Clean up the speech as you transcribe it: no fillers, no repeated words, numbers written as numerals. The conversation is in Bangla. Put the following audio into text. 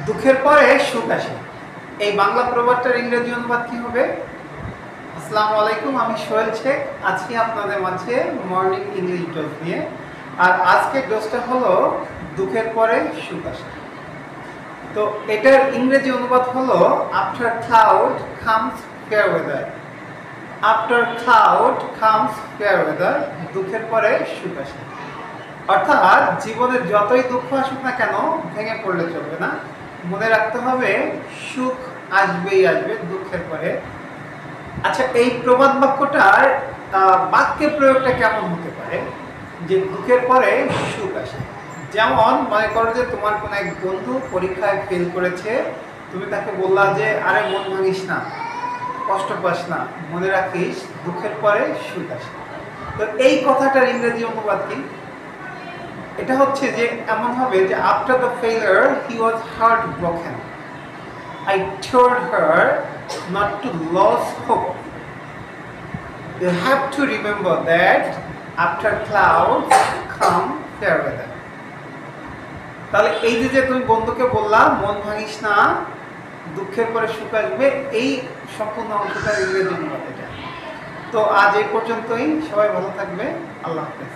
দুঃখের পরে সুখ আসে, এই বাংলা প্রবাদটার ইংরেজি অনুবাদ কি হবে? আসসালামু আলাইকুম, আমি সোহেল শেখ আছি আপনাদের মাঝে মর্নিং ইংলিশ ডোজ নিয়ে। আর আজকের ডোজটা হলো দুঃখের পরে সুখ আসে। তো এটার ইংরেজি অনুবাদ হলো after cloud comes fair weather. After cloud comes fair weather, দুঃখের পরে সুখ আসে। অর্থাৎ জীবনের যতই দুঃখ আসুক না কেন ভেঙে পড়লে চলবে না, মনে রাখতে হবে সুখ আসবেই আসবে দুঃখের পরে। আচ্ছা, এই প্রবাদ বাক্যটার বাক্যের প্রয়োগটা কেমন হতে পারে যে দুঃখের পরে সুখ আসে? যেমন মনে করো যে তোমার কোনো এক বন্ধু পরীক্ষায় ফেল করেছে, তুমি তাকে বললা যে আরে মন ভাঙিস না, কষ্ট পাস না, মনে রাখিস দুঃখের পরে সুখ আসে। তো এই কথাটার ইংরেজি অনুবাদ কি? এটা হচ্ছে যে এমন হবে যে after the failure he was heart broken, I told her not to lose hope. You have to remember that after clouds come fair weather. তাহলে এই যে তুমি বন্ধুকে বললা মন ভাঙিস না, দুঃখের পরে সুখ আসবে, এই সম্পূর্ণ অংশটার ইংরেজি অনুবাদ এটা। তো আজ এই পর্যন্তই, সবাই ভালো থাকবে, আল্লাহ হাফেজ।